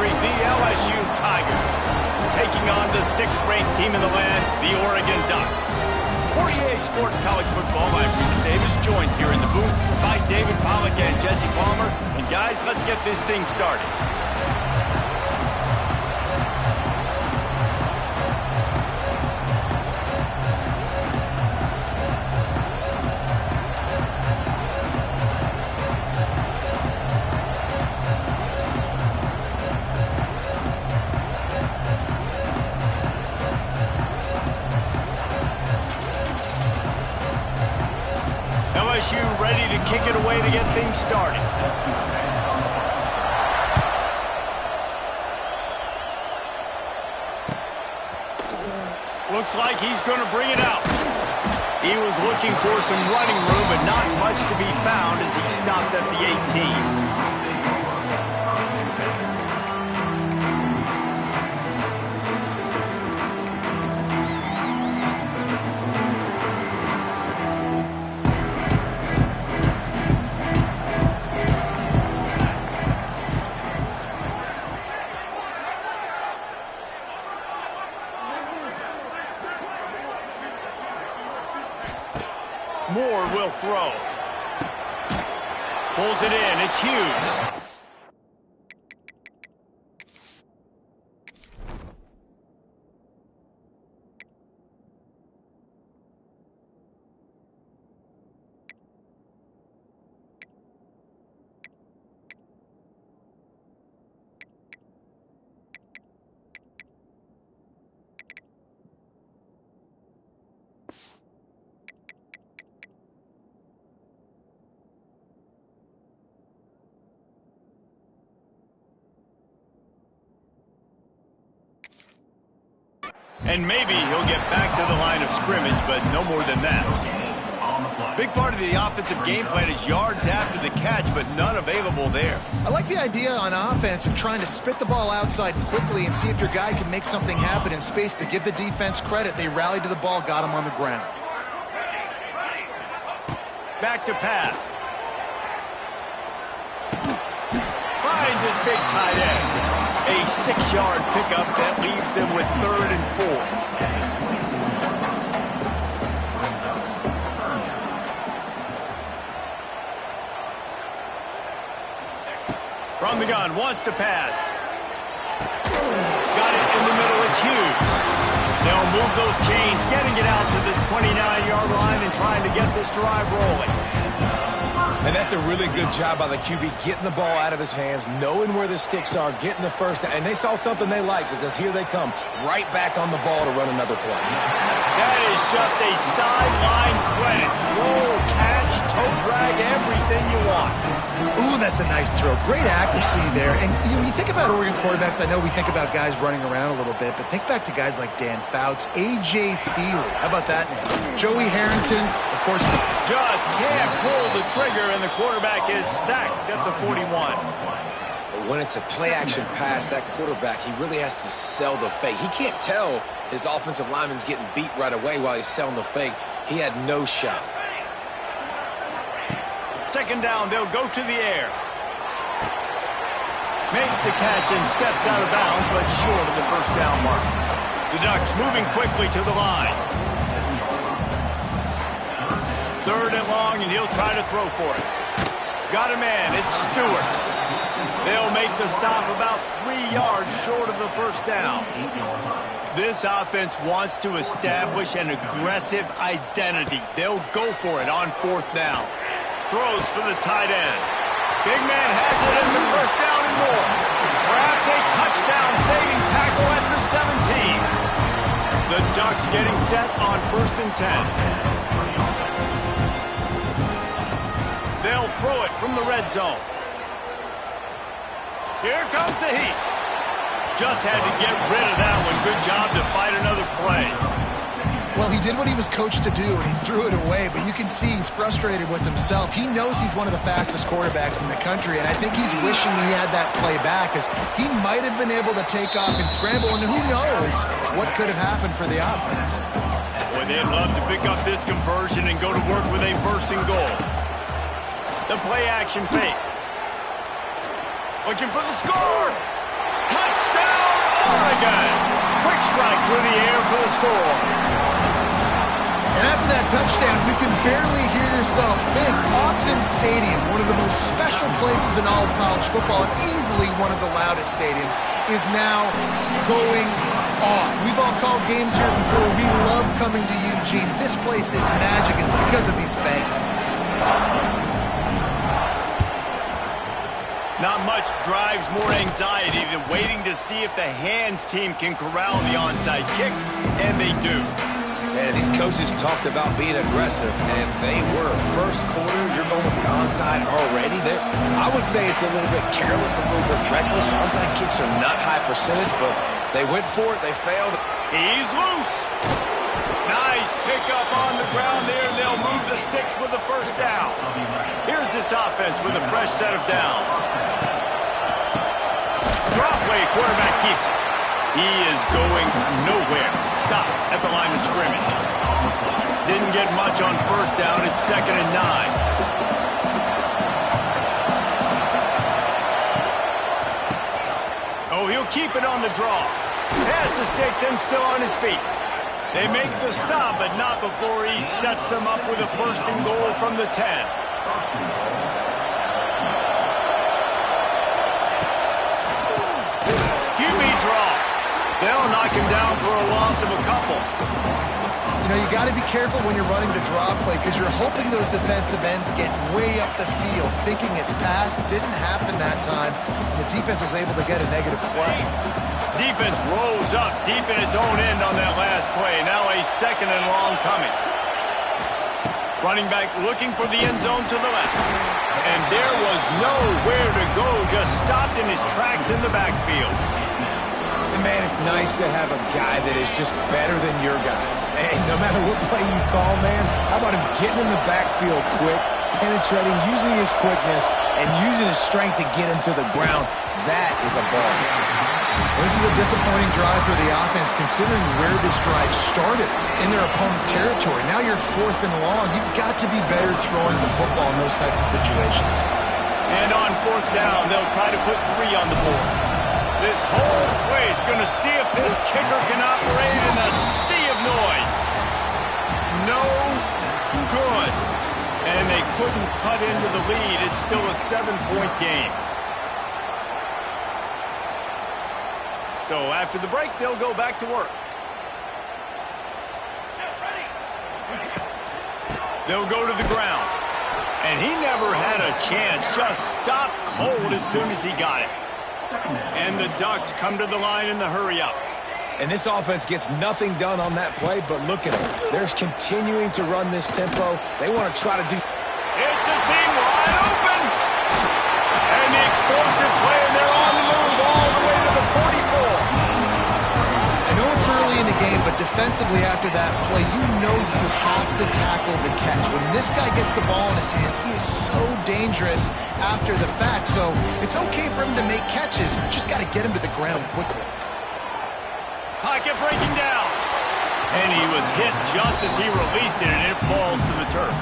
featuring the LSU Tigers, taking on the 6th-ranked team in the land, the Oregon Ducks. For EA Sports College Football, I'm Bruce Davis, joined here in the booth by David Pollack and Jesse Palmer. And guys, let's get this thing started. LSU ready to kick it away to get things started. Looks like he's going to bring it out. He was looking for some running room, but not much to be found as he stopped at the 18. Moore will throw. Pulls it in. It's Hughes. And maybe he'll get back to the line of scrimmage, but no more than that. Big part of the offensive game plan is yards after the catch, but none available there. I like the idea on offense of trying to spit the ball outside quickly and see if your guy can make something happen in space, but give the defense credit. They rallied to the ball, got him on the ground. Back to pass. Finds his big tight end. A 6-yard pickup that leaves him with 3rd and 4. From the gun, wants to pass. Got it in the middle, it's Hughes. They'll move those chains, getting it out to the 29-yard line and trying to get this drive rolling. And that's a really good job by the QB, getting the ball out of his hands, knowing where the sticks are, getting the first down. And they saw something they like, because here they come, right back on the ball to run another play. That is just a sideline credit. Roll, catch, toe drag, everything you want. Ooh, that's a nice throw. Great accuracy there. And you think about Oregon quarterbacks, I know we think about guys running around a little bit, but think back to guys like Dan Fouts, A.J. Feely. How about that name? Joey Harrington, of course. Just can't pull the trigger, and the quarterback is sacked at the 41. But when it's a play-action pass, that quarterback, he really has to sell the fake. He can't tell his offensive lineman's getting beat right away while he's selling the fake. He had no shot. 2nd down, they'll go to the air. Makes the catch and steps out of bounds, but short of the 1st down mark. The Ducks moving quickly to the line. 3rd and long, and he'll try to throw for it. Got a man, it's Stewart. They'll make the stop about 3 yards short of the 1st down. This offense wants to establish an aggressive identity. They'll go for it on 4th down. Throws for the tight end. Big man has it. It's a 1st down and more. Perhaps a touchdown-saving tackle at the 17. The Ducks getting set on 1st and 10. They'll throw it from the red zone. Here comes the heat. Just had to get rid of that one. Good job to fight another play. Well, he did what he was coached to do, and he threw it away, but you can see he's frustrated with himself. He knows he's one of the fastest quarterbacks in the country, and I think he's wishing he had that play back, as he might have been able to take off and scramble, and who knows what could have happened for the offense. Boy, they'd love to pick up this conversion and go to work with a 1st and goal. The play-action fake. Looking for the score. again. Quick strike through the air for the score. And after that touchdown, you can barely hear yourself think. Autzen Stadium, one of the most special places in all of college football, and easily one of the loudest stadiums, is now going off. We've all called games here before. We love coming to Eugene. This place is magic, and it's because of these fans. Not much drives more anxiety than waiting to see if the hands team can corral the onside kick, and they do. And these coaches talked about being aggressive, and they were. First quarter, you're going with the onside already. I would say it's a little bit careless, a little bit reckless. Onside kicks are not high percentage, but they went for it. They failed. He's loose. Nice pickup on the ground there, and they'll move the sticks with the first down. Here's this offense with a fresh set of downs. Drop play, quarterback keeps it. He is going nowhere. Stop at the line of scrimmage. Didn't get much on first down. It's 2nd and 9. Oh, he'll keep it on the draw. Past the sticks and still on his feet. They make the stop, but not before he sets them up with a 1st and goal from the 10. QB draw. They'll knock him down for a loss of a couple. You know, you got to be careful when you're running the draw play because you're hoping those defensive ends get way up the field, thinking it's pass. It didn't happen that time. The defense was able to get a negative play. Defense rolls up deep in its own end on that last play. Now a 2nd and long coming. Running back looking for the end zone to the left. And there was nowhere to go, just stopped in his tracks in the backfield. And man, it's nice to have a guy that is just better than your guys. And no matter what play you call, man, how about him getting in the backfield quick, penetrating, using his quickness, and using his strength to get him to the ground. That is a ball. This is a disappointing drive for the offense considering where this drive started in their opponent territory. Now you're 4th and long. You've got to be better throwing the football in those types of situations. And on 4th down, they'll try to put 3 on the board. This whole play is going to see if this kicker can operate in a sea of noise. No good. And they couldn't cut into the lead. It's still a 7-point game. So after the break, they'll go back to work. They'll go to the ground. And he never had a chance. Just stopped cold as soon as he got it. And the Ducks come to the line in the hurry-up. And this offense gets nothing done on that play, but look at them. They're continuing to run this tempo. They want to try to do... It's a seam wide open. And the explosive play, and they're on the move all the way to the 44. I know it's early in the game, but defensively after that play, you know you have to tackle the catch. When this guy gets the ball in his hands, he is so dangerous after the fact. So it's okay for him to make catches. You just got to get him to the ground quickly. Pocket breaking down. And he was hit just as he released it, and it falls to the turf.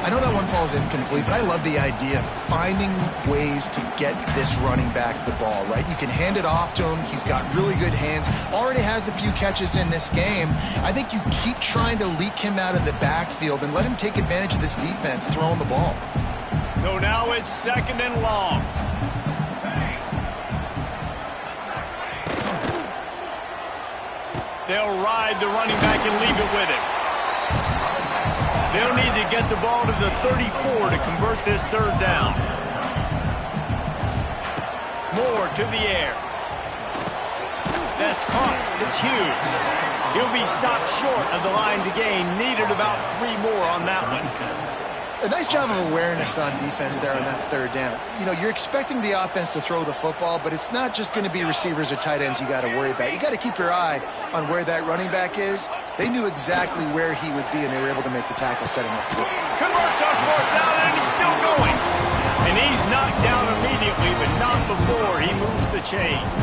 I know that one falls incomplete, but I love the idea of finding ways to get this running back the ball, right? You can hand it off to him. He's got really good hands. Already has a few catches in this game. I think you keep trying to leak him out of the backfield and let him take advantage of this defense throwing the ball. So now it's 2nd and long. They'll ride the running back and leave it with him. They'll need to get the ball to the 34 to convert this 3rd down. Moore to the air. That's caught. It's Hughes. He'll be stopped short of the line to gain. Needed about 3 more on that one. A nice job of awareness on defense there on that 3rd down. You know, you're expecting the offense to throw the football, but it's not just going to be receivers or tight ends you got to worry about. You got to keep your eye on where that running back is. They knew exactly where he would be, and they were able to make the tackle setting up for him. Converts on 4th down, and he's still going. And he's knocked down immediately, but not before he moves the chains.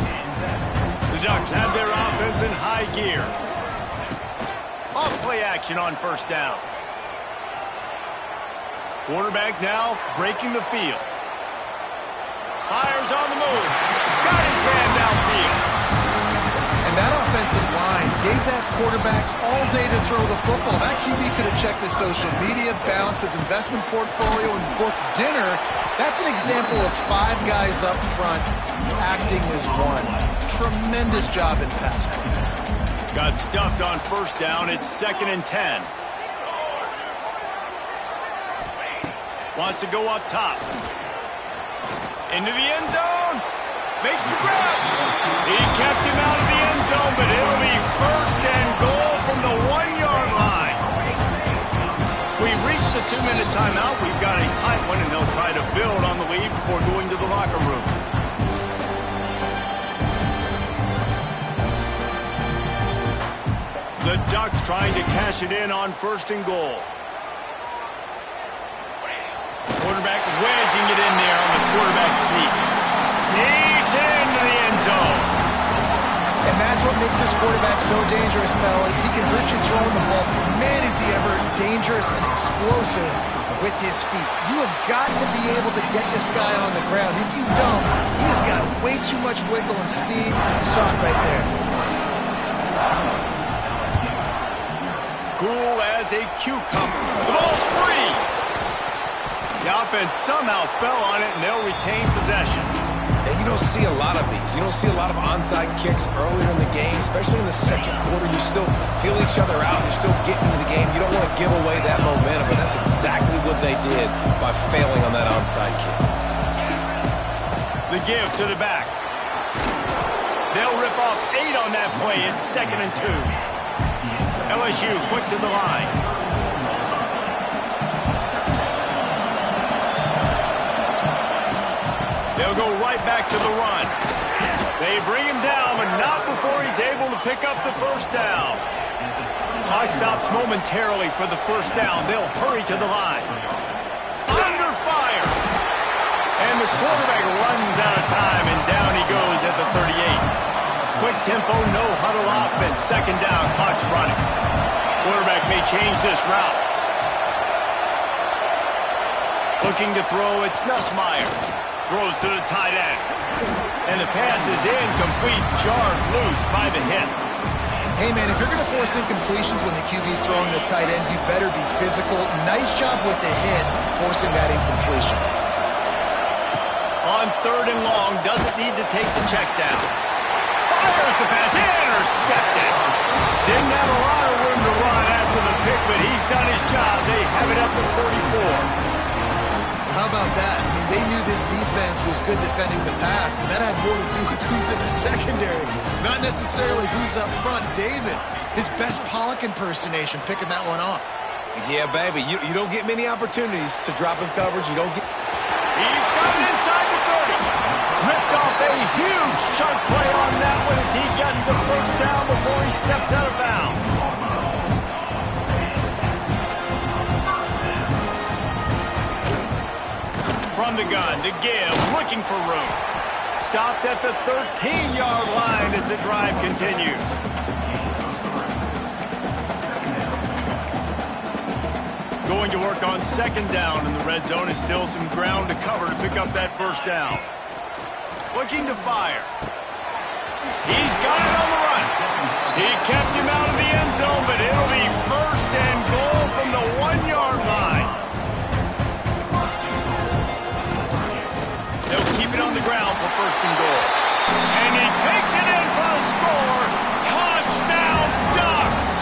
The Ducks have their offense in high gear. Off play action on 1st down. Quarterback now breaking the field. Fires on the move. Got his man downfield. And that offensive line gave that quarterback all day to throw the football. That QB could have checked his social media, balanced his investment portfolio, and booked dinner. That's an example of 5 guys up front acting as one. Tremendous job in pass play. Got stuffed on first down. It's 2nd and 10. Wants to go up top. Into the end zone. Makes the grab. He kept him out of the end zone, but it'll be 1st and goal from the 1-yard line. We've reached the 2-minute timeout. We've got a tight one, and they'll try to build on the lead before going to the locker room. The Ducks trying to cash it in on 1st and goal. Quarterback wedging it in there on the quarterback sneak. Sneaks into the end zone. And that's what makes this quarterback so dangerous, fellas. He can hurt you throwing the ball. Man, is he ever dangerous and explosive with his feet. You have got to be able to get this guy on the ground. If you don't, he has got way too much wiggle and speed. You saw it right there. Cool as a cucumber. The ball's free. The offense somehow fell on it, and they'll retain possession. And you don't see a lot of these. You don't see a lot of onside kicks earlier in the game, especially in the second quarter. You still feel each other out. You're still getting into the game. You don't want to give away that momentum, but that's exactly what they did by failing on that onside kick. The give to the back. They'll rip off 8 on that play. It's 2nd and 2. LSU quick to the line. They'll go right back to the run. They bring him down, but not before he's able to pick up the 1st down. Clock stops momentarily for the 1st down. They'll hurry to the line. Under fire. And the quarterback runs out of time, and down he goes at the 38. Quick tempo, no huddle offense. 2nd down, clock's running. Quarterback may change this route. Looking to throw, it's Nussmeier. Throws to the tight end. And the pass is incomplete. Jarred loose by the hit. Hey, man, if you're going to force incompletions when the QB's throwing the tight end, you better be physical. Nice job with the hit, forcing that incompletion. On 3rd and long, doesn't need to take the check down. Fires the pass. Intercepted. Didn't have a lot of room to run after the pick, but he's done his job. They have it at the 34. How about that? I mean, they knew this defense was good defending the pass, but that had more to do with who's in the secondary, not necessarily who's up front. David, his best Pollock impersonation, picking that one off. Yeah, baby, you don't get many opportunities to drop in coverage. You don't get... He's got it inside the 30. Ripped off a huge chunk play on that one as he gets the 1st down before he steps out of bounds. From the gun to give, looking for room. Stopped at the 13-yard line as the drive continues. Going to work on 2nd down in the red zone is still some ground to cover to pick up that 1st down. Looking to fire. He's got it on the run. He kept him out of the end zone, but it'll be 1st and goal from the 1-yard line. They'll keep it on the ground for 1st and goal. And he takes it in for a score. Touchdown, Ducks!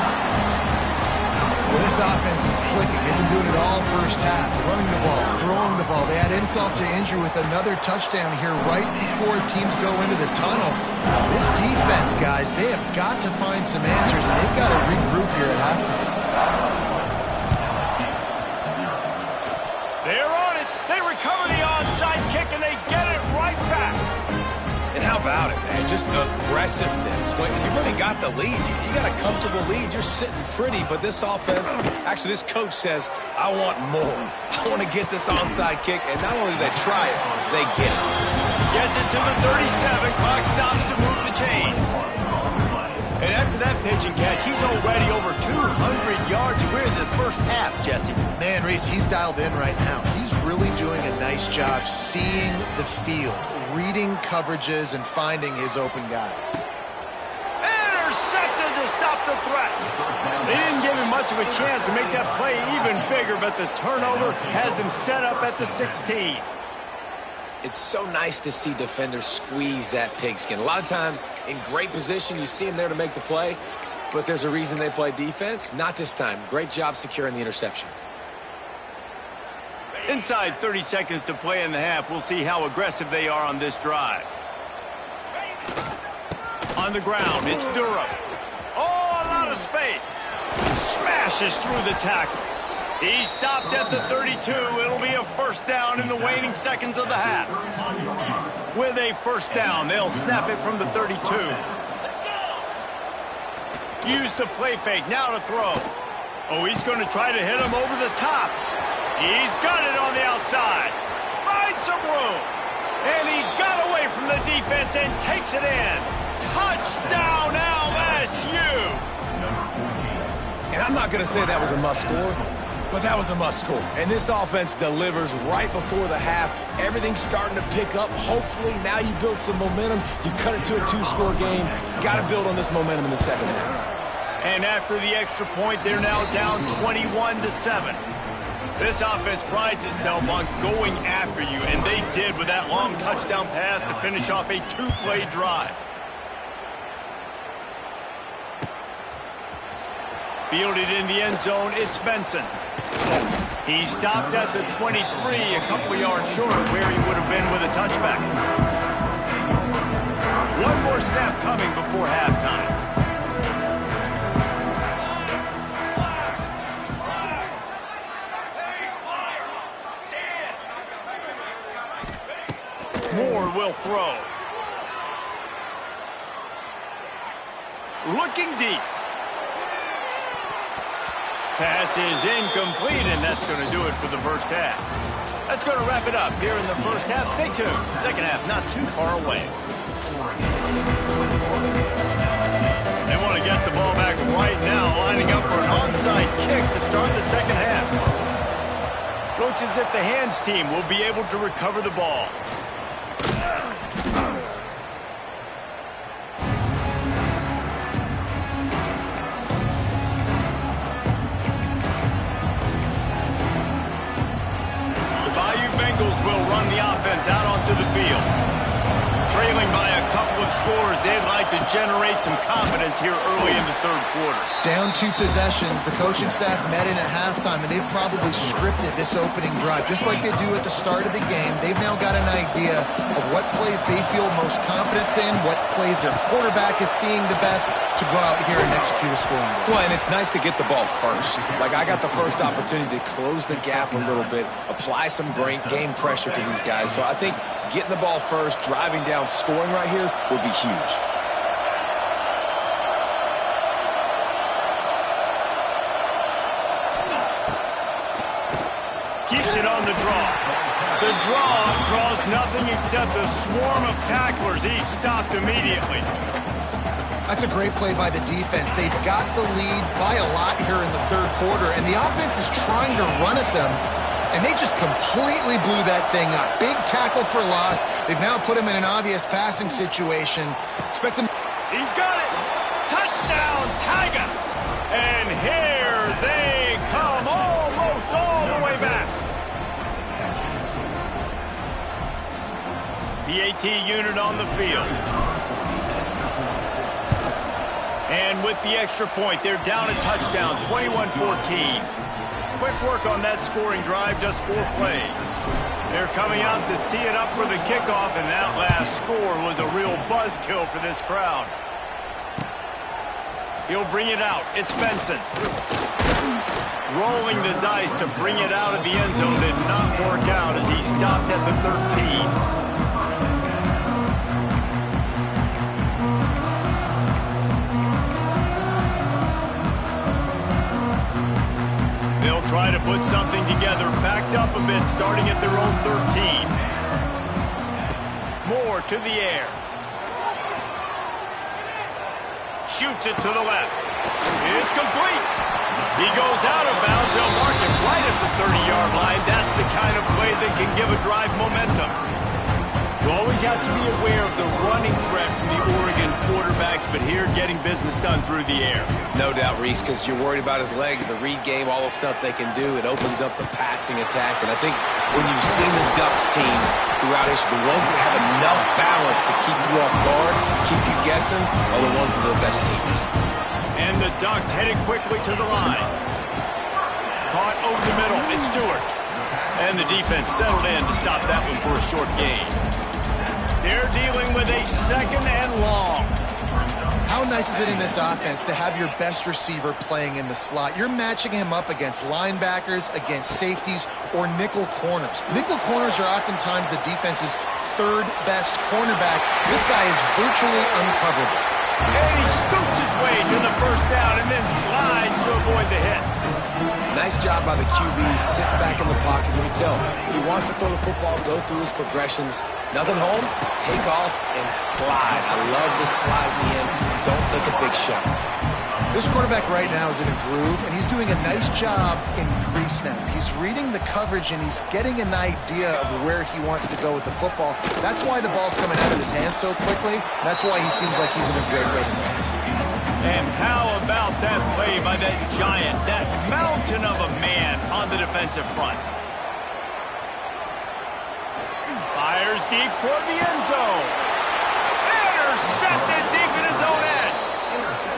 Well, this offense is clicking. They've been doing it all first half. Running the ball, throwing the ball. They had insult to injury with another touchdown here right before teams go into the tunnel. This defense, guys, they have got to find some answers, and they've got to regroup here at halftime. They're on it. They recover the onside kick, and they get it right back. And how about it, man? Just aggressiveness. When you've already got the lead, you got a comfortable lead. You're sitting pretty, but this offense, actually this coach says, I want more. I want to get this onside kick, and not only do they try it, they get it. Gets it to the 37. Clock stops to move the chains. And after that pitch and catch, he's already over 200 yards. We're in the first half, Jesse. Man, Reese, he's dialed in right now. He's really doing a nice job seeing the field, reading coverages, and finding his open guy. And the threat. They didn't give him much of a chance to make that play even bigger, but the turnover has him set up at the 16. It's so nice to see defenders squeeze that pigskin. A lot of times in great position, you see them there to make the play, but there's a reason they play defense. Not this time. Great job securing the interception. Inside 30 seconds to play in the half, we'll see how aggressive they are on this drive. On the ground, it's Durham. Oh, a lot of space. Smashes through the tackle. He stopped at the 32. It'll be a first down in the waning seconds of the half. With a first down, they'll snap it from the 32. Use the play fake, now to throw. Oh, he's going to try to hit him over the top. He's got it on the outside. Finds some room. And he got away from the defense and takes it in. Touchdown, LSU! And I'm not going to say that was a must-score, but that was a must-score. And this offense delivers right before the half. Everything's starting to pick up. Hopefully, now you build some momentum. You cut it to a two-score game. Got to build on this momentum in the second half. And after the extra point, they're now down 21-7. This offense prides itself on going after you, and they did with that long touchdown pass to finish off a two-play drive. Fielded in the end zone, it's Benson. He stopped at the 23, a couple yards short of where he would have been with a touchback. One more snap coming before halftime. Moore will throw. Looking deep. Pass is incomplete, and that's going to do it for the first half. That's going to wrap it up here in the first half. Stay tuned. Second half not too far away. They want to get the ball back right now, lining up for an onside kick to start the second half. Looks as if the hands team will be able to recover the ball. Will run the offense out onto the field. Trailing by a couple of scores, they'd like to generate some confidence here early in the third quarter. Down 2 possessions, the coaching staff met in at halftime, and they've probably scripted this opening drive. Just like they do at the start of the game, they've now got an idea of what plays they feel most confident in, what plays their quarterback is seeing the best to go out here and execute a scoring goal. Well, and it's nice to get the ball first. Like, I got the first opportunity to close the gap a little bit, apply some great game pressure to these guys. So I think getting the ball first, driving down, scoring right here would be huge. Keeps it on the draw. The draw draws nothing except a swarm of tacklers. He's stopped immediately. That's a great play by the defense. They've got the lead by a lot here in the third quarter, and the offense is trying to run at them, and they just completely blew that thing up. Big tackle for loss. They've now put him in an obvious passing situation. Expect them. He's got it. Touchdown, Tigers. And here they come, almost all the way back. The AT unit on the field. And with the extra point, they're down a touchdown, 21-14. Quick work on that scoring drive, just 4 plays. They're coming out to tee it up for the kickoff, and that last score was a real buzzkill for this crowd. He'll bring it out. It's Benson. Rolling the dice to bring it out of the end zone did not work out as he stopped at the 13. They'll try to put something together, backed up a bit, starting at their own 13. Moore to the air. Shoots it to the left. It's complete. He goes out of bounds. They'll mark him right at the 30-yard line. That's the kind of play that can give a drive momentum. You always have to be aware of the running threat from the Oregon quarterbacks, but here getting business done through the air. No doubt, Reese, because you're worried about his legs, the read game, all the stuff they can do. It opens up the passing attack. And I think when you've seen the Ducks teams throughout history, the ones that have enough balance to keep you off guard, keep you guessing, are the ones that are the best teams. And the Ducks headed quickly to the line. Caught over the middle. It's Stewart. And the defense settled in to stop that one for a short gain. They're dealing with a 2nd and long. How nice is it in this offense to have your best receiver playing in the slot? You're matching him up against linebackers, against safeties, or nickel corners. Nickel corners are oftentimes the defense's 3rd best cornerback. This guy is virtually uncoverable. And he scoops his way to the first down and then slides to avoid the hit. Nice job by the QB, sitting back in the pocket. You can tell he wants to throw the football, go through his progressions. Nothing home, take off and slide. I love the slide in the end. Don't take a big shot. This quarterback right now is in a groove, and he's doing a nice job in pre-snap. He's reading the coverage, and he's getting an idea of where he wants to go with the football. That's why the ball's coming out of his hands so quickly. That's why he seems like he's in a great rhythm. And how about that play by that giant, that mountain of a man on the defensive front? Fires deep toward the end zone. Intercepted deep in his own end.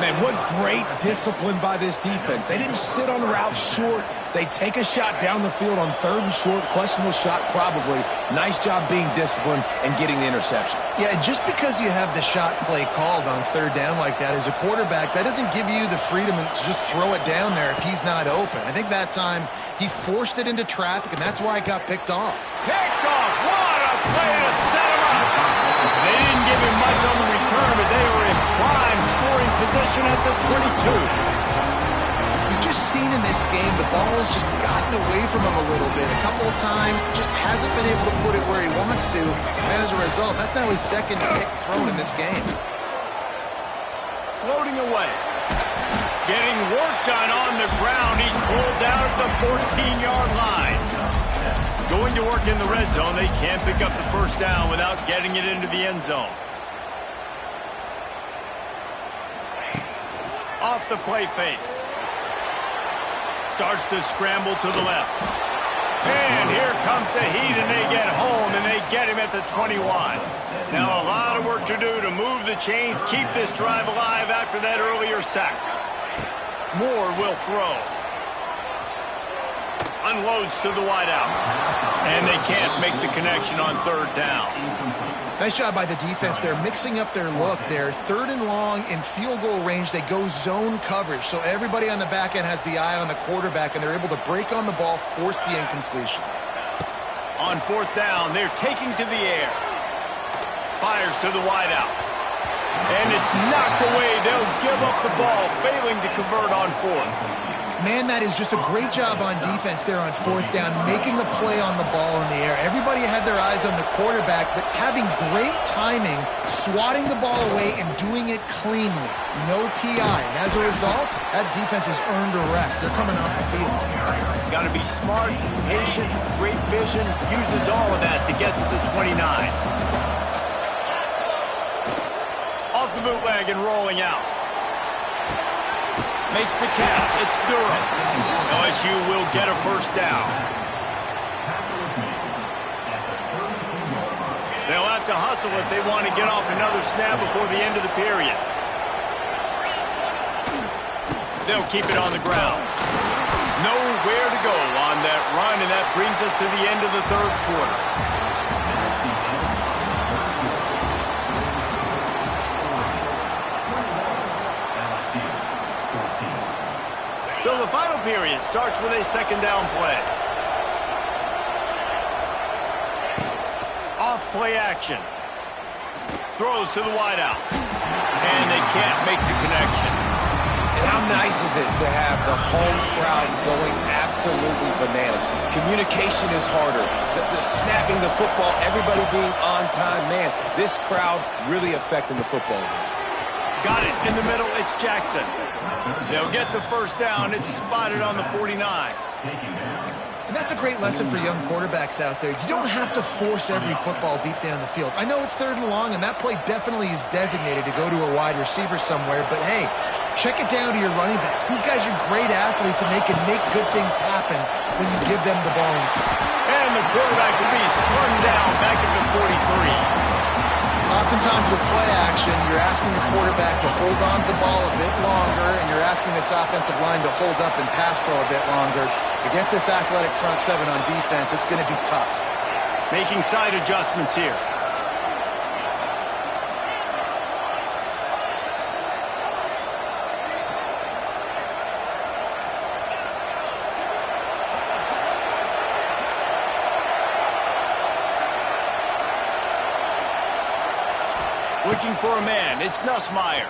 Man, what great discipline by this defense. They didn't sit on routes short. They take a shot down the field on 3rd and short. Questionable shot, probably. Nice job being disciplined and getting the interception. Yeah, and just because you have the shot play called on 3rd down like that as a quarterback, that doesn't give you the freedom to just throw it down there if he's not open. I think that time he forced it into traffic, and that's why it got picked off. Picked off. What a play to set him up. They didn't give him much on the return, but they were in prime scoring position at the 22. We've just seen in this game the ball has just gotten away from him a little bit. A couple of times, just hasn't been able to put it where he wants to. And as a result, that's now his 2nd pick thrown in this game. Floating away. Getting work done on the ground. He's pulled down at the 14-yard line. Going to work in the red zone. They can't pick up the first down without getting it into the end zone. Off the play fake. Starts to scramble to the left. And here comes the heat, and they get home, and they get him at the 21. Now a lot of work to do to move the chains, keep this drive alive after that earlier sack. Moore will throw. Unloads to the wideout. And they can't make the connection on 3rd down. Nice job by the defense. They're mixing up their look. They're 3rd and long in field goal range. They go zone coverage. So everybody on the back end has the eye on the quarterback, and they're able to break on the ball, force the incompletion. On 4th down, they're taking to the air. Fires to the wideout. And it's knocked away. They'll give up the ball, failing to convert on 4th. Man, that is just a great job on defense there on 4th down, making a play on the ball in the air. Everybody had their eyes on the quarterback, but having great timing, swatting the ball away, and doing it cleanly. No PI. And as a result, that defense has earned a rest. They're coming off the field. Got to be smart, patient, great vision. Uses all of that to get to the 29. Off the bootleg and rolling out. Makes the catch. It's Durham. LSU will get a first down. They'll have to hustle if they want to get off another snap before the end of the period. They'll keep it on the ground. Nowhere to go on that run, and that brings us to the end of the 3rd quarter. So the final period starts with a 2nd down play. Off play action. Throws to the wideout. And they can't make the connection. And how nice is it to have the home crowd going absolutely bananas? Communication is harder. The snapping the football, everybody being on time. Man, this crowd really affecting the football game. Got it in the middle. It's Jackson. They'll get the first down. It's spotted on the 49. And that's a great lesson for young quarterbacks out there. You don't have to force every football deep down the field. I know it's 3rd and long, and that play definitely is designated to go to a wide receiver somewhere, but hey, check it down to your running backs. These guys are great athletes, and they can make good things happen when you give them the ball inside. And the quarterback will be slung down back at the 43. Oftentimes with play action, you're asking the quarterback to hold on to the ball a bit longer, and you're asking this offensive line to hold up and pass pro a bit longer. Against this athletic front 7 on defense, it's going to be tough. Making side adjustments here. Looking for a man. It's Nussmeier.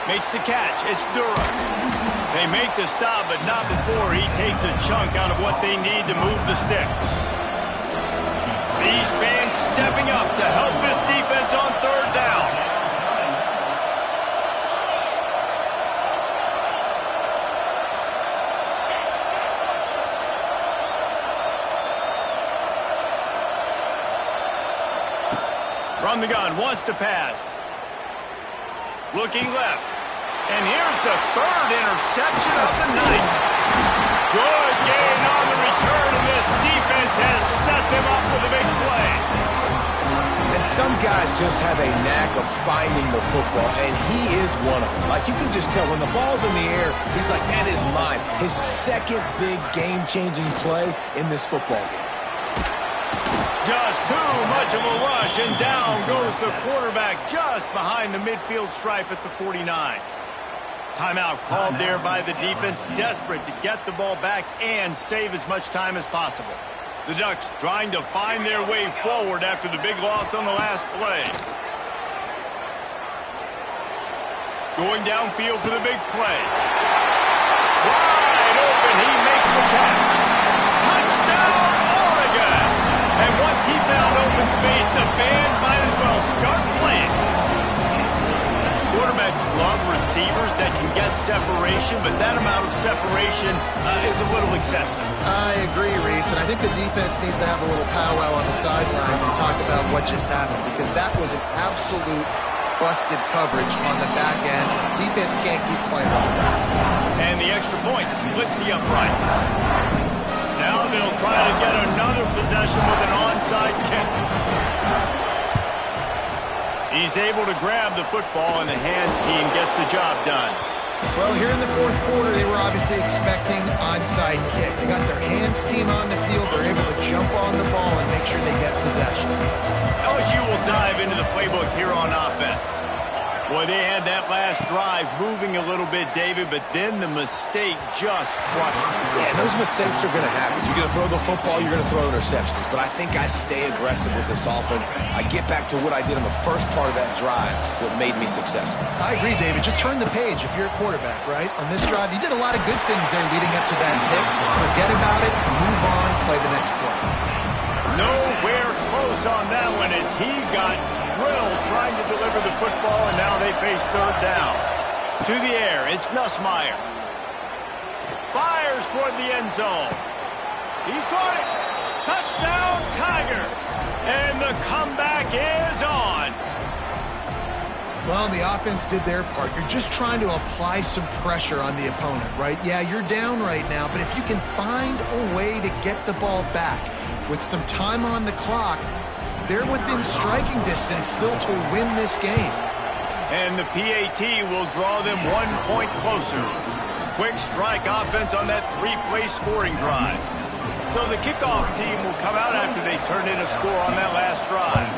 Makes the catch. It's Durham. They make the stop, but not before he takes a chunk out of what they need to move the sticks. These fans stepping up to help this defense on 3rd down. From the gun, wants to pass. Looking left. And here's the 3rd interception of the night. Good gain on the return, and this defense has set them up with a big play. And some guys just have a knack of finding the football, and he is one of them. Like, you can just tell when the ball's in the air, he's like, that is mine. His 2nd big game-changing play in this football game. Just too much of a rush, and down goes the quarterback just behind the midfield stripe at the 49. Timeout called there by the defense, desperate to get the ball back and save as much time as possible. The Ducks trying to find their way forward after the big loss on the last play. Going downfield for the big play. Wide open, he makes the catch. Touchdown, Oregon! And once he found open space, the band might as well start playing. Quarterbacks love receivers that can get separation, but that amount of separation is a little excessive. I agree, Reese, and I think the defense needs to have a little powwow on the sidelines and talk about what just happened, because that was an absolute busted coverage on the back end. Defense can't keep playing like that. And the extra point splits the uprights. Now they'll try to get another possession with an onside kick. He's able to grab the football, and the hands team gets the job done. Well, here in the 4th quarter, they were obviously expecting onside kick. They got their hands team on the field. They're able to jump on the ball and make sure they get possession. LSU will dive into the playbook here on offense. Boy, they had that last drive moving a little bit, David, but then the mistake just crushed them. Yeah, those mistakes are going to happen. You're going to throw the football, you're going to throw interceptions. But I think I stay aggressive with this offense. I get back to what I did in the first part of that drive, what made me successful. I agree, David. Just turn the page if you're a quarterback, right? On this drive, you did a lot of good things there leading up to that pick. Forget about it, move on, play the next play. Nowhere close on that one as he got drilled trying to deliver the football, and now they face 3rd down. To the air, it's Nussmeier. Fires toward the end zone. He caught it. Touchdown, Tigers. And the comeback is on. Well, the offense did their part. You're just trying to apply some pressure on the opponent, right? Yeah, you're down right now, but if you can find a way to get the ball back with some time on the clock, they're within striking distance still to win this game. And the PAT will draw them 1 point closer. Quick strike offense on that 3-play scoring drive. So the kickoff team will come out after they turn in a score on that last drive.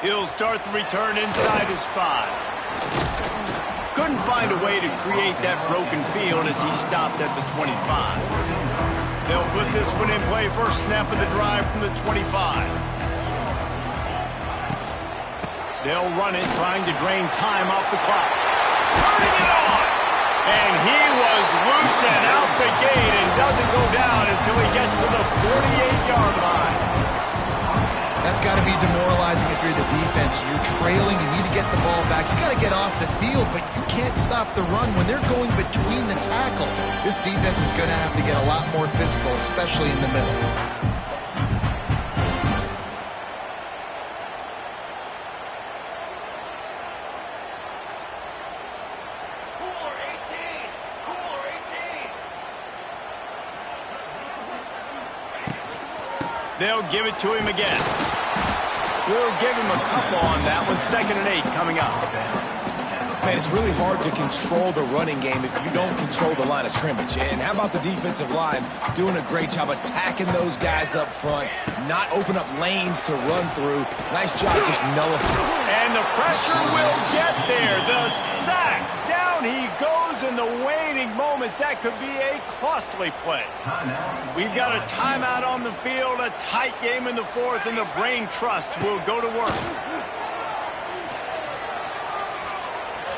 He'll start the return inside his 5. Couldn't find a way to create that broken field as he stopped at the 25. They'll put this one in play first snap of the drive from the 25. They'll run it, trying to drain time off the clock. Turning it on! And he was loose and out the gate and doesn't go down until he gets to the 48-yard line. That's got to be demoralizing if you're the defense. You're trailing, you need to get the ball back. You got to get off the field, but you can't stop the run when they're going between the tackles. This defense is going to have to get a lot more physical, especially in the middle. They'll give it to him again. We'll give him a couple on that one. 2nd and 8 coming up. Man, it's really hard to control the running game if you don't control the line of scrimmage. And how about the defensive line doing a great job attacking those guys up front, not open up lanes to run through. Nice job just nullifying. And the pressure will get there. The sack. Down he goes in the waning moments. That could be a costly play. We've got a timeout on the field, a tight game in the 4th, and the brain trust will go to work.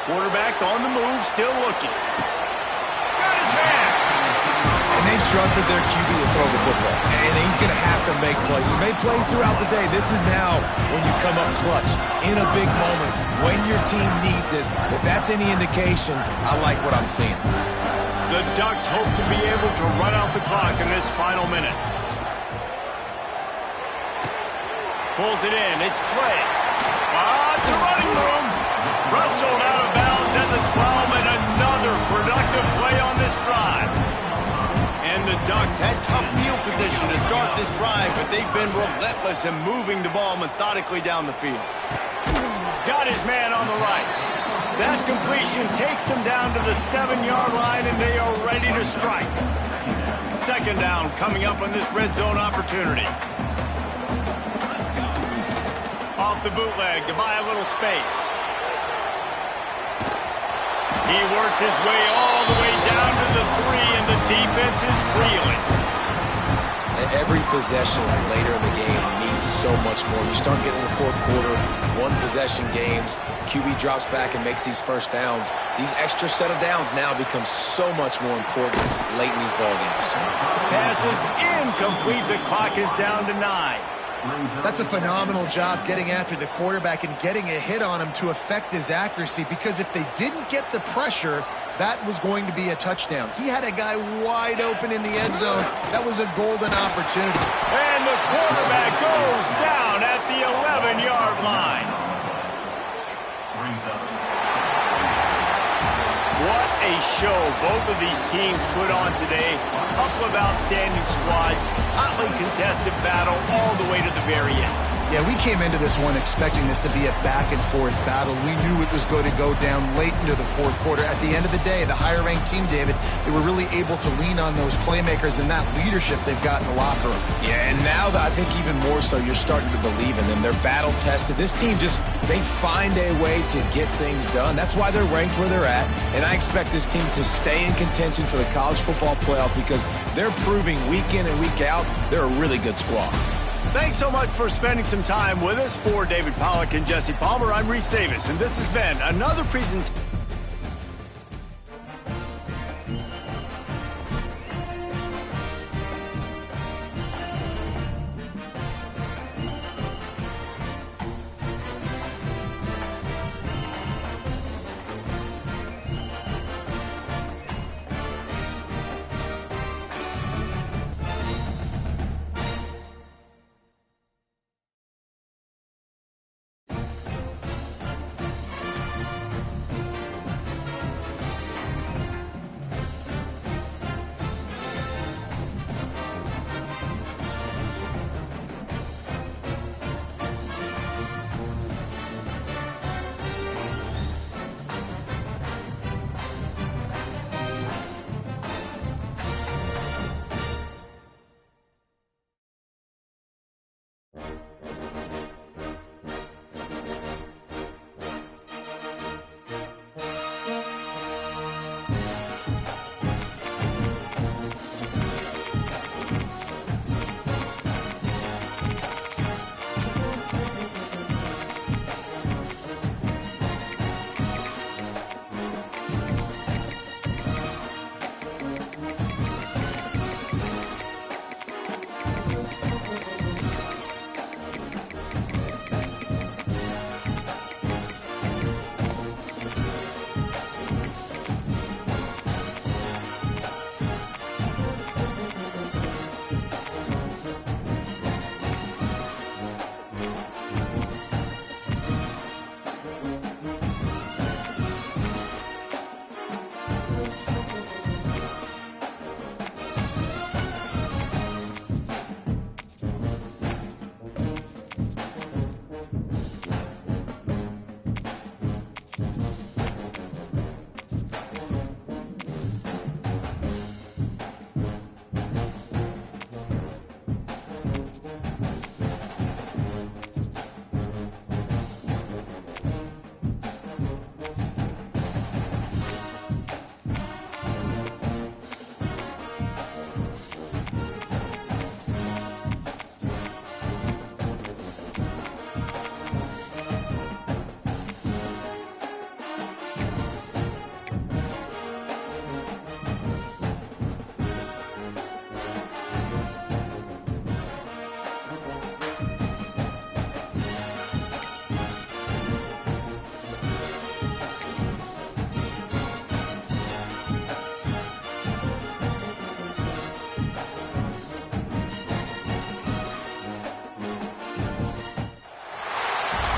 Quarterback on the move, still looking. Got his man. And they've trusted their QB to throw the football. And he's going to have to make plays. He's made plays throughout the day. This is now when you come up clutch in a big moment when your team needs it. If that's any indication, I like what I'm seeing. The Ducks hope to be able to run out the clock in this final minute. Pulls it in. It's Clay. It's a running room. Wrestled out of bounds at the 12, and another productive play on this drive. And the Ducks had tough field position to start this drive, but they've been relentless in moving the ball methodically down the field. Got his man on the right. That completion takes them down to the 7-yard line, and they are ready to strike. 2nd down coming up on this red zone opportunity. Off the bootleg to buy a little space. He works his way all the way down to the 3, and the defense is reeling. Every possession later in the game means so much more. You start getting the 4th quarter, 1-possession games, QB drops back and makes these first downs. These extra set of downs now become so much more important late in these ball games. Pass is incomplete. The clock is down to 9. That's a phenomenal job getting after the quarterback and getting a hit on him to affect his accuracy, because if they didn't get the pressure, that was going to be a touchdown. He had a guy wide open in the end zone. That was a golden opportunity. And the quarterback goes down at the 11-yard line. What a show both of these teams put on today. A couple of outstanding squads, hotly contested battle all the way to the very end. Yeah, we came into this one expecting this to be a back-and-forth battle. We knew it was going to go down late into the 4th quarter. At the end of the day, the higher-ranked team, David, they were really able to lean on those playmakers and that leadership they've got in the locker room. Yeah, and now I think even more so, you're starting to believe in them. They're battle-tested. This team they find a way to get things done. That's why they're ranked where they're at. And I expect this team to stay in contention for the college football playoff because they're proving week in and week out they're a really good squad. Thanks so much for spending some time with us. For David Pollack and Jesse Palmer, I'm Reese Davis, and this has been another presentation.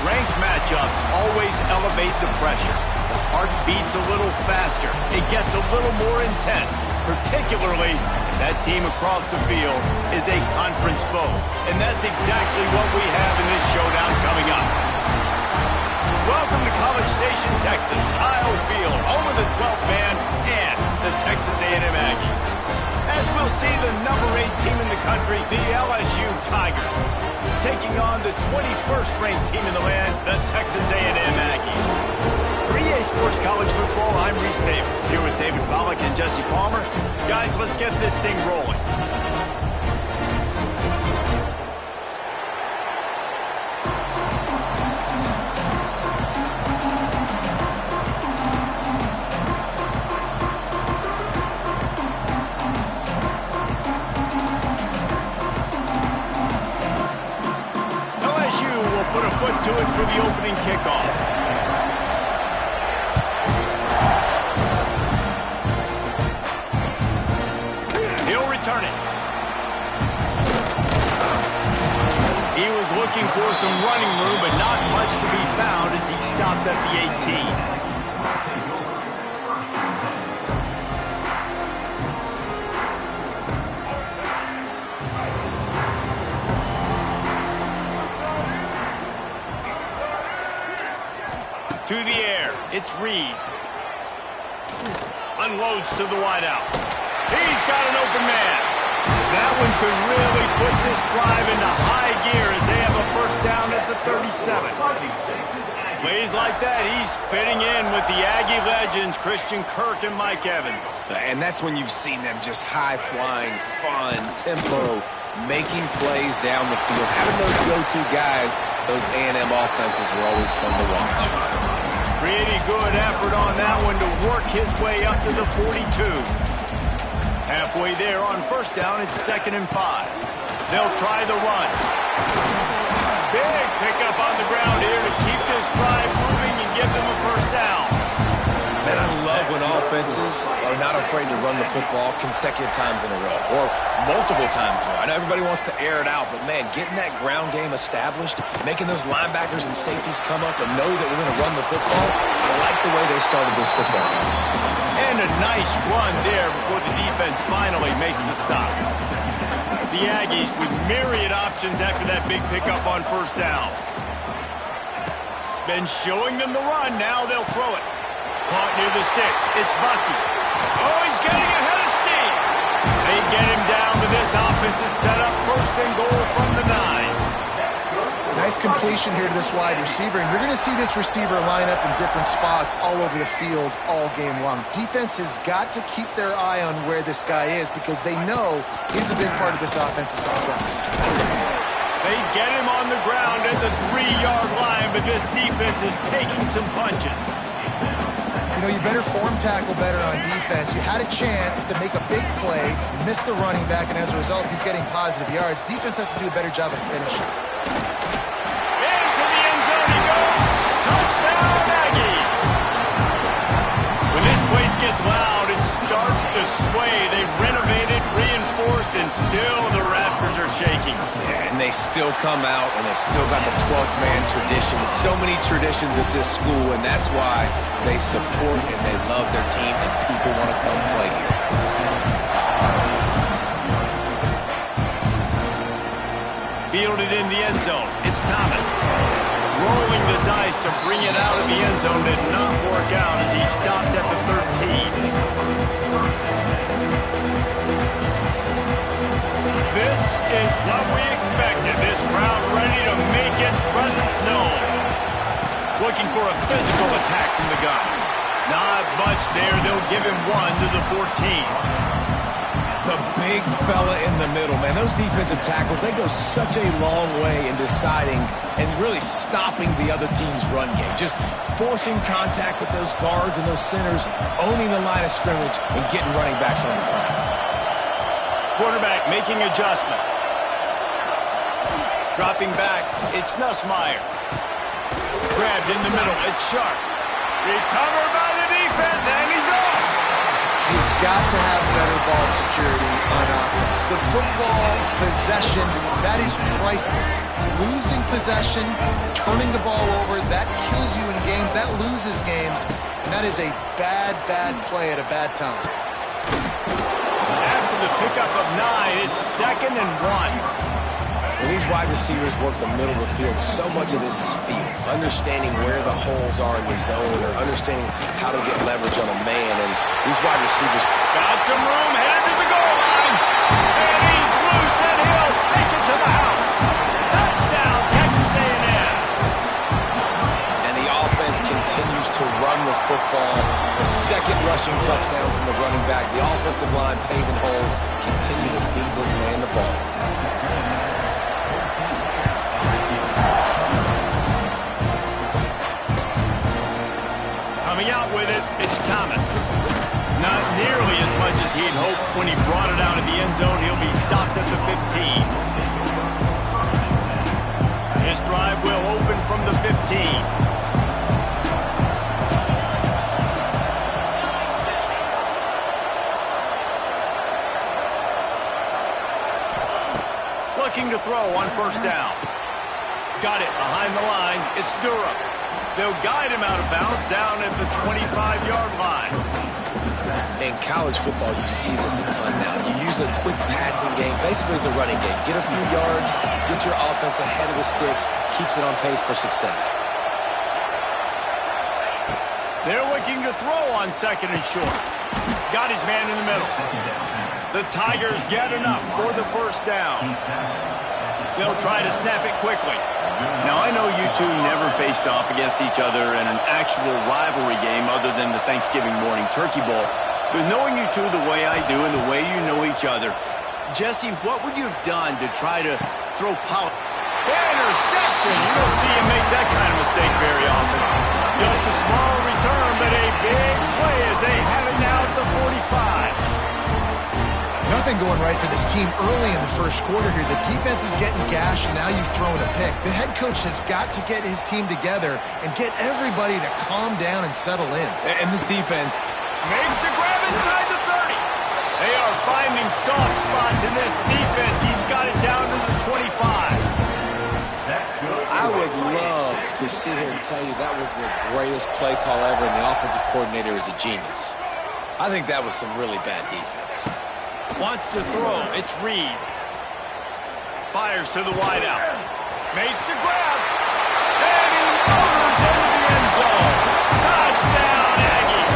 Ranked matchups always elevate the pressure. The heart beats a little faster. It gets a little more intense, particularly if that team across the field is a conference foe. And that's exactly what we have in this showdown coming up. Welcome to College Station, Texas, Kyle Field, home of the 12th man and the Texas A&M Aggies. As we'll see the number 8 team in the country, the LSU Tigers, taking on the 21st ranked team in the land, the Texas A&M Aggies. For EA Sports College Football, I'm Reese Davis, here with David Pollack and Jesse Palmer. Guys, let's get this thing rolling. Put a foot to it for the opening kickoff. He'll return it. He was looking for some running room, but not much to be found as he stopped at the 18. To the air, it's Reed. Unloads to the wideout. He's got an open man. That one could really put this drive into high gear as they have a first down at the 37. Plays like that, he's fitting in with the Aggie legends, Christian Kirk and Mike Evans. And that's when you've seen them just high-flying, fun, tempo, making plays down the field. Having those go-to guys, those A&M offenses were always fun to watch. Pretty good effort on that one to work his way up to the 42. Halfway there on first down, it's 2nd and 5. They'll try the run. Big pickup on the ground here to keep this drive moving and give them a first down. Man, I love when offenses are not afraid to run the football consecutive times in a row or multiple times in a row. I know everybody wants to air it out, but, man, getting that ground game established, making those linebackers and safeties come up and know that we're going to run the football, I like the way they started this football game. And a nice run there before the defense finally makes the stop. The Aggies with myriad options after that big pickup on first down. Been showing them the run, now they'll throw it. Caught near the sticks. It's Bussey. Oh, he's getting ahead of steam. They get him down, but this offense is set up 1st and goal from the 9. Nice completion here to this wide receiver, and you're going to see this receiver line up in different spots all over the field all game long. Defense has got to keep their eye on where this guy is because they know he's a big part of this offense's success. They get him on the ground at the 3-yard line, but this defense is taking some punches. You know, you better form tackle better on defense. You had a chance to make a big play, missed the running back, and as a result, he's getting positive yards. Defense has to do a better job of finishing. Into the end zone he goes. Touchdown, Aggies. When this place gets loud, it starts to sway. They've renovated, reinforced, and still the Raptors are shaking. Yeah, and they still come out, and they still got the 12th man tradition. So many traditions at this school, and that's why they support and they love their team, and people want to come play here. Fielded in the end zone. It's Thomas. Rolling the dice to bring it out of the end zone did not work out as he stopped at the 13. This is what we expected. This crowd ready to make its presence known. Looking for a physical attack from the gun. Not much there. They'll give him 1 to the 14. The big fella in the middle, man. Those defensive tackles, they go such a long way in deciding and really stopping the other team's run game. Just forcing contact with those guards and those centers, owning the line of scrimmage, and getting running backs on the ground. Quarterback making adjustments. Dropping back, it's Nussmeier. Grabbed in the middle, it's Sharp. Recovered by the defense, and he's off. You've got to have better ball security on offense. The football possession, that is priceless. Losing possession, turning the ball over, that kills you in games, that loses games, and that is a bad, bad play at a bad time. After the pickup of 9, it's 2nd and 1. When these wide receivers work the middle of the field, so much of this is feel. Understanding where the holes are in the zone or understanding how to get leverage on a man. And these wide receivers got some room, headed to the goal line. And he's loose, and he'll take it to the house. Touchdown, Texas A&M. And the offense continues to run the football. The second rushing touchdown from the running back. The offensive line paving holes. Continue to feed this man the ball. Coming out with it, it's Thomas. Not nearly as much as he'd hoped when he brought it out of the end zone. He'll be stopped at the 15. His drive will open from the 15. Looking to throw on 1st down. Got it behind the line. It's Durham. They'll guide him out of bounds down at the 25-yard line. In college football, you see this a ton now. You use a quick passing game, basically as the running game. Get a few yards, get your offense ahead of the sticks, keeps it on pace for success. They're looking to throw on 2nd and short. Got his man in the middle. The Tigers get enough for the 1st down. They'll try to snap it quickly. Now, I know you two never faced off against each other in an actual rivalry game other than the Thanksgiving morning turkey bowl. But knowing you two the way I do and the way you know each other, Jesse, what would you have done to try to throw power? Interception! You don't see him make that kind of mistake very often. Just a small return, but a big play as they have it now at the 45. Nothing going right for this team early in the 1st quarter here. The defense is getting gashed, and now you've thrown a pick. The head coach has got to get his team together and get everybody to calm down and settle in. And this defense makes the grab inside the 30. They are finding soft spots in this defense. He's got it down to the 25. I would love to sit here and tell you that was the greatest play call ever, and the offensive coordinator is a genius. I think that was some really bad defense. Wants to throw. It's Reed. Fires to the wideout. Makes the grab. And he motors into the end zone. Touchdown, Aggie.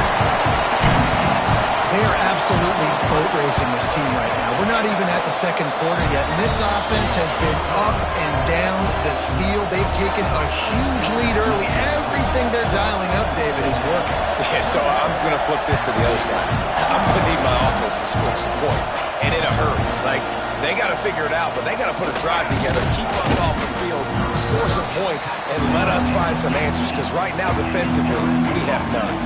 They are absolutely boat racing this team right now. We're not even at the 2nd quarter yet, and this offense has been up and down the field. They've taken a huge lead early. Everything they're dialing up, David, is working. Yeah, so I'm going to flip this to the other side. I'm going to need my offense to score some points, and in a hurry. Like, they got to figure it out, but they got to put a drive together, keep us off the field, score some points, and let us find some answers, because right now, defensively, we have none.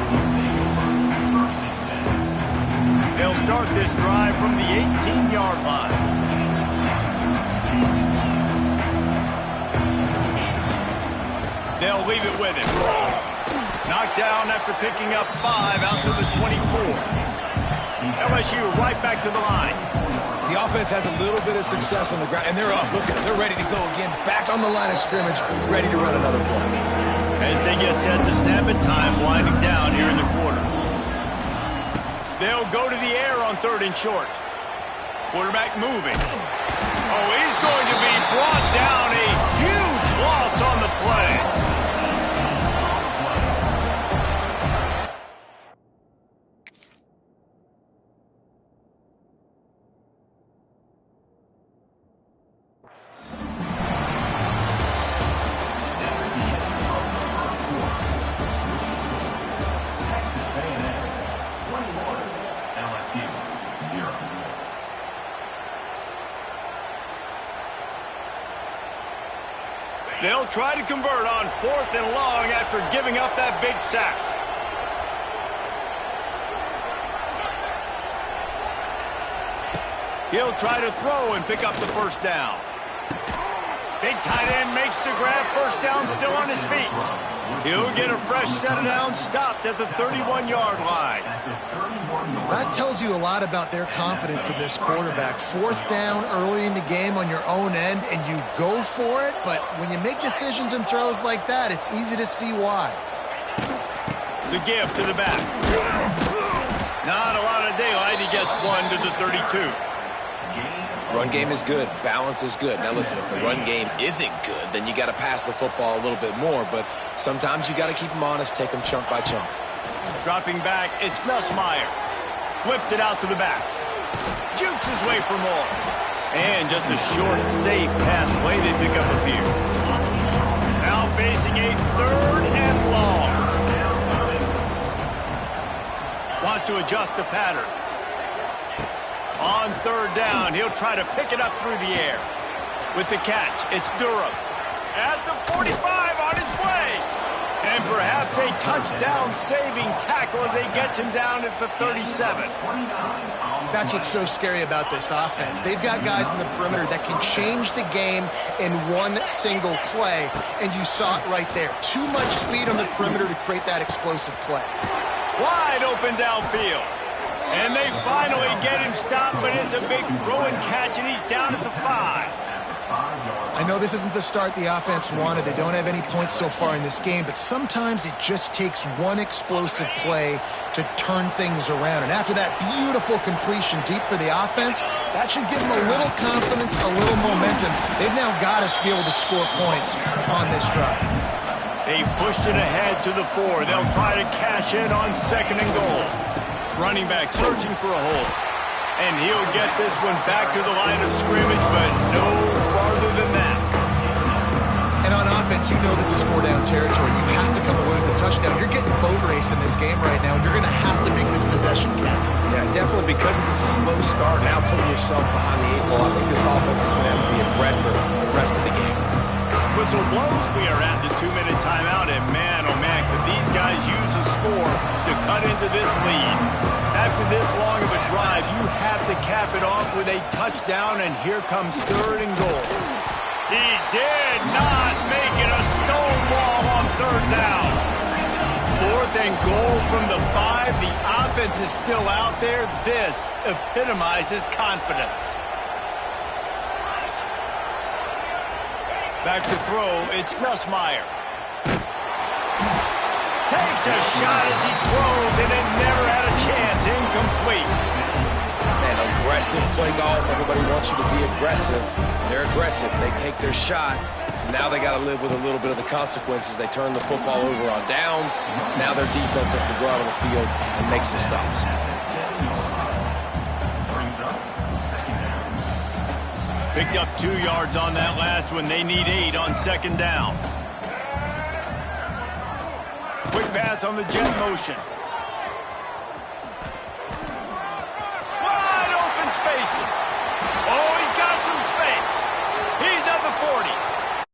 They'll start this drive from the 18-yard line. They'll leave it with him. Knocked down after picking up 5 out to the 24. LSU right back to the line. The offense has a little bit of success on the ground, and they're up. Look at them. They're ready to go again. Back on the line of scrimmage, ready to run another play. As they get set to snap it, time winding down here in the quarter. They'll go to the air on 3rd and short. Quarterback moving. Oh, he's going to be brought down. A huge loss on the play. They'll try to convert on 4th and long after giving up that big sack. He'll try to throw and pick up the 1st down. Big tight end makes the grab. 1st down, still on his feet. He'll get a fresh set down, stopped at the 31-yard line. That tells you a lot about their confidence in this quarterback. 4th down early in the game on your own end, and you go for it, but when you make decisions and throws like that, it's easy to see why. The give to the back. Not a lot of daylight. He gets 1 to the 32. Run game is good. Balance is good. Now listen, if the run game isn't good, then you got to pass the football a little bit more. But sometimes you got to keep them honest, take them chunk by chunk. Dropping back, it's Nussmeier. Flips it out to the back. Jukes his way for more. And just a short, safe pass play. They pick up a few. Now facing a 3rd and long. Wants to adjust the pattern. On 3rd down, he'll try to pick it up through the air. With the catch, it's Durham. At the 45, on his way. And perhaps a touchdown-saving tackle as they get him down at the 37. That's what's so scary about this offense. They've got guys in the perimeter that can change the game in one single play, and you saw it right there. Too much speed on the perimeter to create that explosive play. Wide open downfield. And they finally get him stopped, but it's a big throw and catch, and he's down at the 5. I know this isn't the start the offense wanted. They don't have any points so far in this game, but sometimes it just takes one explosive play to turn things around. And after that beautiful completion deep for the offense, that should give them a little confidence, a little momentum. They've now got to be able to score points on this drive. They've pushed it ahead to the 4. They'll try to cash in on 2nd and goal. Running back searching for a hole. And he'll get this one back to the line of scrimmage, but no farther than that. And on offense, you know this is 4-down territory. You have to come away with a touchdown. You're getting boat raced in this game right now, and you're going to have to make this possession count. Yeah, definitely because of the slow start, now putting yourself behind the 8 ball, I think this offense is going to have to be aggressive the rest of the game. Whistle blows, we are at the 2-minute timeout, and man, oh man, could these guys use a score to cut into this lead. After this long of a drive, you have to cap it off with a touchdown, and here comes 3rd and goal. He did not make it. A stone wall on 3rd down. 4th and goal from the 5. The offense is still out there. This epitomizes confidence. Back to throw, it's Nussmeier. Takes a shot as he throws, and it never had a chance. Incomplete. Man, aggressive play calls. Everybody wants you to be aggressive. They're aggressive. They take their shot. Now they got to live with a little bit of the consequences. They turn the football over on downs. Now their defense has to go out on the field and make some stops. Picked up 2 yards on that last one. They need 8 on 2nd down. Quick pass on the jet motion. Wide open spaces. Oh, he's got some space. He's at the 40.